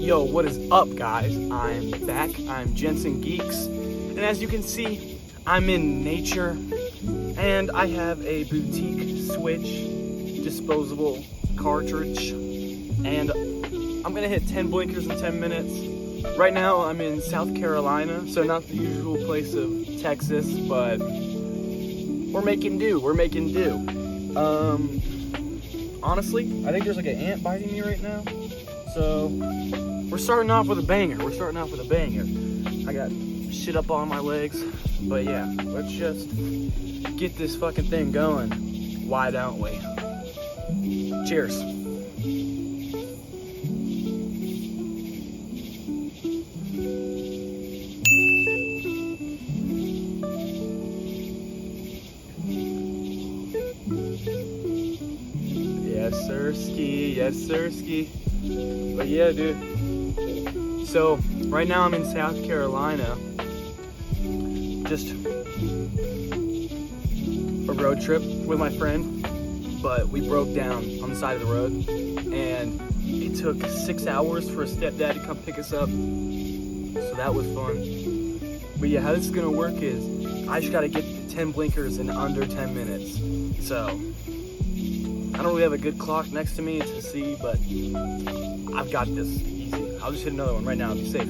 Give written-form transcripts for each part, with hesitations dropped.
Yo, what is up, guys? I'm back. I'm Jensen Geeks, and as you can see, I'm in nature, and I have a boutiq switch disposable cartridge, and I'm gonna hit 10 blinkers in 10 minutes. Right now, I'm in South Carolina, so not the usual place of Texas, but we're making do. Honestly, I think there's like an ant biting me right now, so we're starting off with a banger. I got shit up on my legs, but yeah, let's just get this fucking thing going. Why don't we? Cheers. Yes, sirski. But yeah, dude. So right now I'm in South Carolina. Just a road trip with my friend, but we broke down on the side of the road, and it took 6 hours for a stepdad to come pick us up. So that was fun. But yeah, how this is gonna work is I just gotta get 10 blinkers in under 10 minutes. So I don't really have a good clock next to me to see, but I've got this easy. I'll just hit another one right now to be safe.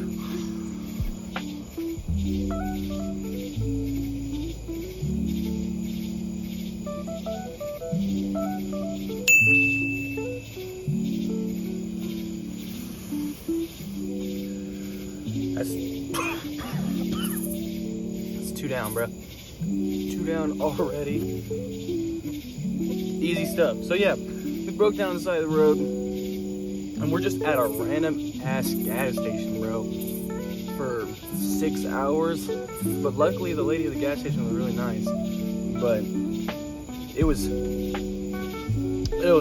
That's 2 down, bro. 2 down already. Easy stuff. So yeah, we broke down the side of the road, and we're just at a random ass gas station, bro, for 6 hours. But luckily, the lady at the gas station was really nice. But it was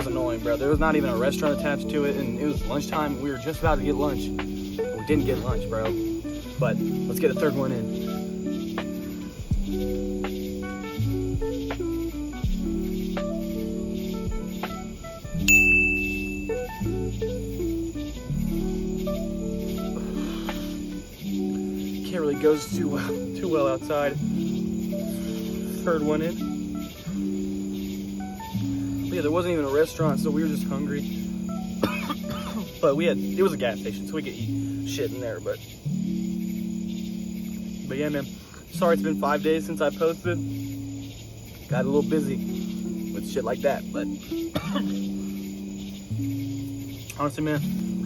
annoying, bro. There was not even a restaurant attached to it, and it was lunchtime. We were just about to get lunch, but we didn't get lunch, bro. But let's get the third one in. Can't really goes too well outside. Third one in. But yeah, there wasn't even a restaurant, so we were just hungry. But it was a gas station, so we could eat shit in there. But yeah, man. Sorry, it's been 5 days since I posted. Got a little busy with shit like that, but honestly, man,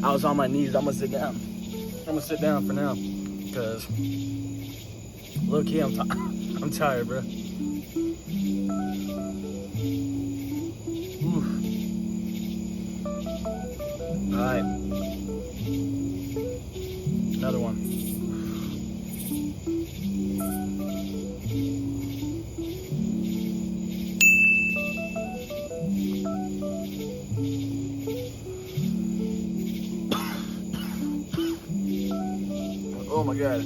I was on my knees. I'm gonna sit down. For now. Because low key, I'm tired, bro. Oof. All right, another one. Oh my god.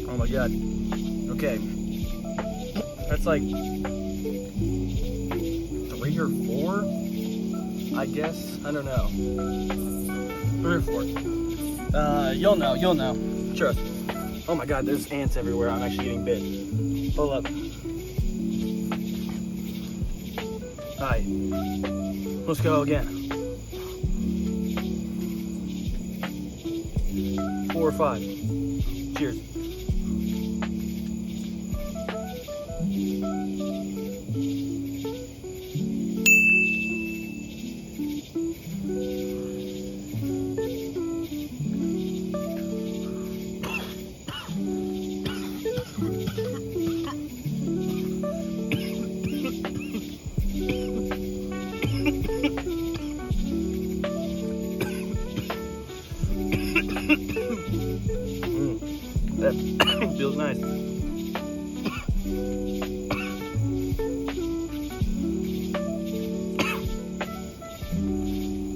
Oh my god. Okay. That's like 3 or 4, I guess. I don't know. 3 or 4. You'll know. Trust. Oh my god, there's ants everywhere. I'm actually getting bit. Hold up. Alright. Let's go again. 4 or 5. Cheers. That feels nice.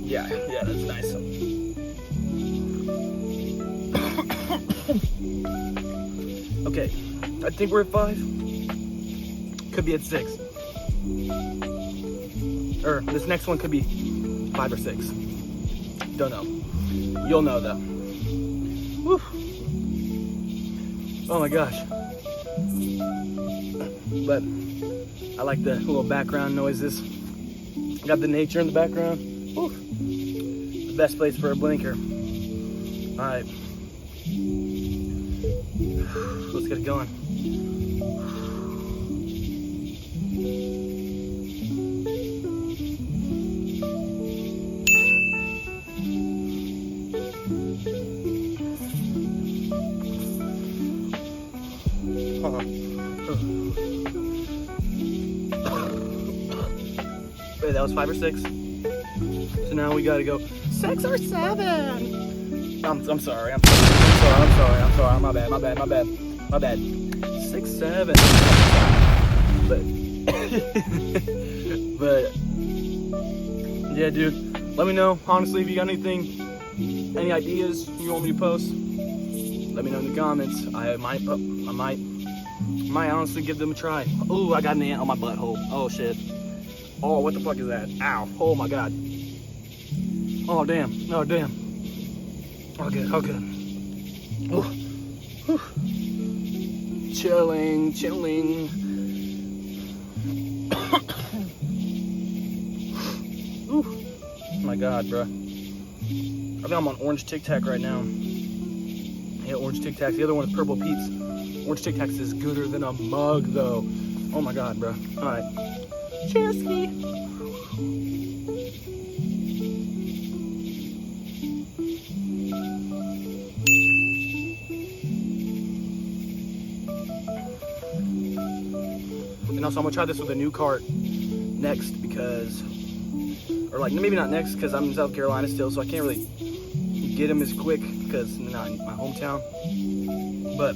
Yeah, that's nice. Okay, I think we're at 5. Could be at 6. Or this next one could be 5 or 6. Don't know. You'll know though. Woo. Oh my gosh. But I like the little background noises. Got the nature in the background. Woo. The best place for a blinker. Alright. Let's get it going. Wait, that was 5 or 6. So now we gotta go 6 or 7. I'm sorry. I'm sorry. My bad. 6, 7. But yeah, dude. Let me know, honestly, if you got anything, any ideas you want me to post. Let me know in the comments. I might honestly give them a try. Ooh, I got an ant on my butthole. Oh shit. Oh, what the fuck is that? Ow. Oh my god. Oh damn. Oh damn. Oh good. Oh good. Ooh. Whew. Chilling. Ooh. Oh my god, bro. I think I'm on orange Tic Tac right now. Yeah, orange Tic Tacs. The other one is purple Pete's. Orange Tic Tacs is gooder than a mug, though. Oh my god, bro. All right. Cheers, Ski. And also, I'm gonna try this with a new cart next because, or like maybe not next because I'm in South Carolina still, so I can't really get them as quick because I'm not in my hometown. But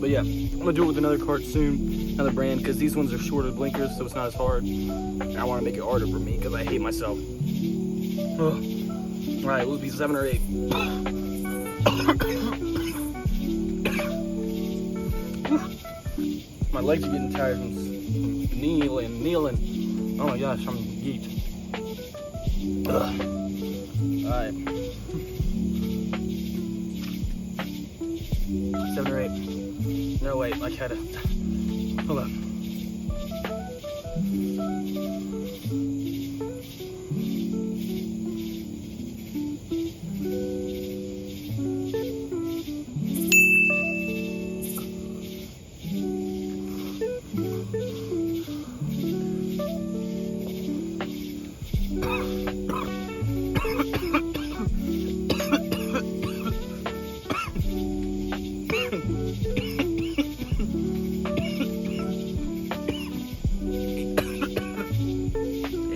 yeah, I'm gonna do it with another cart soon, another brand, because these ones are shorter blinkers, so it's not as hard. And I want to make it harder for me because I hate myself. All right, we'll be 7 or 8. My legs are getting tired from kneeling. Oh my gosh, I'm geeked. All right, 7 or 8. No, wait, I had it. Hold on.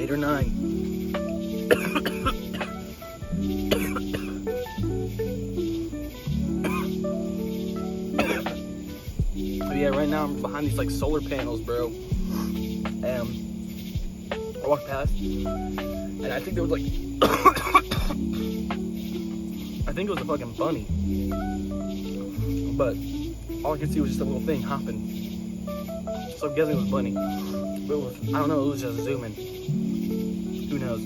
Or 9. But yeah, right now I'm behind these like solar panels, bro. And I walked past, and I think there was like, I think it was a fucking bunny, but all I could see was just a little thing hopping. So I'm guessing it was a bunny, but it was, I don't know, it was just zooming. Who knows?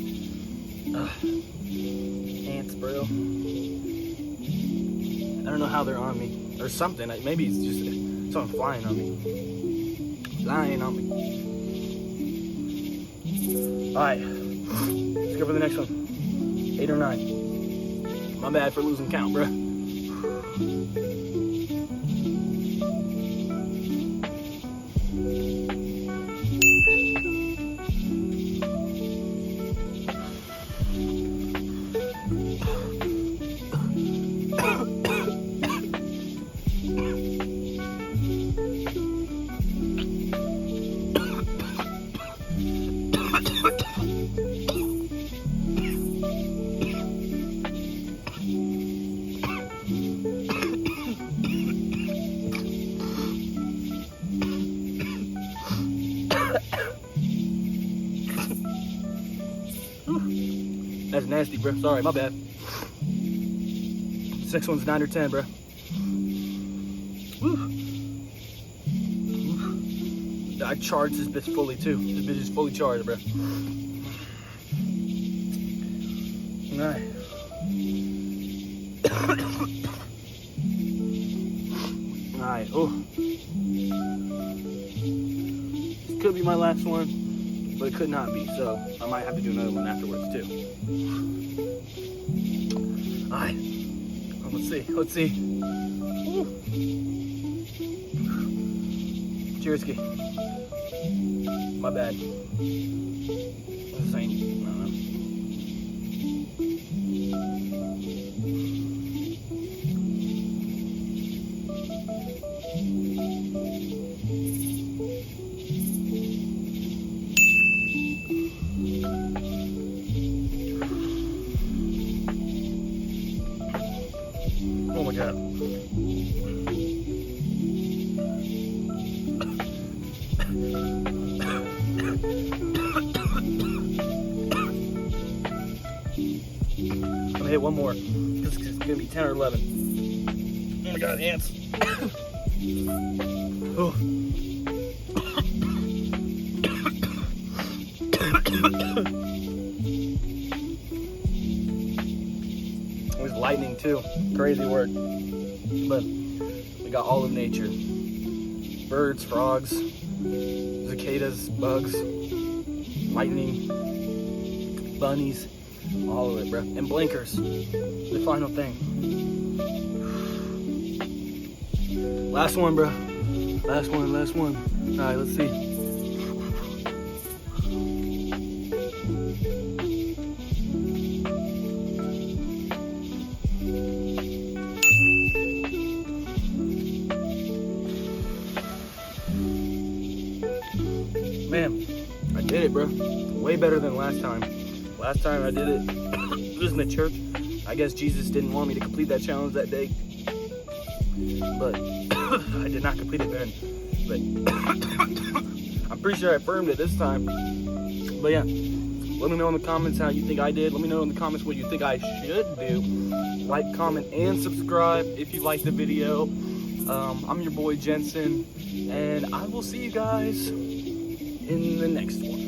Ants, bro. I don't know how they're on me. Or something. Maybe it's just something flying on me. Flying on me. Alright. Let's go for the next one. 8 or 9. My bad for losing count, bro. 8 nasty, bro. Sorry, my bad. This next one's 9 or 10, bro. Woo. I charged this bitch fully too. This bitch is fully charged, bro. Alright. Alright, oh. This could be my last one, but it could not be, so I might have to do another one afterwards too. Alright. Let's see. Woo. Cheers, Ski. My bad. What's the same? I don't know. Oh my God. I'm gonna hit one more. This is gonna be 10 or 11. Oh my God, ants. Oh. There's lightning too. Crazy work. But we got all of nature. Birds, frogs, cicadas, bugs, lightning, bunnies, all of it, bro. And blinkers, the final thing. Last one, bro. Last one. All right, let's see. Man, I did it, bro. Way better than last time. Last time I did it, it was in the church. I guess Jesus didn't want me to complete that challenge that day. But I did not complete it then. But I'm pretty sure I affirmed it this time. But yeah, let me know in the comments how you think I did. Let me know in the comments what you think I should do. Like, comment, and subscribe if you liked the video. I'm your boy Jensen, and I will see you guys in the next one.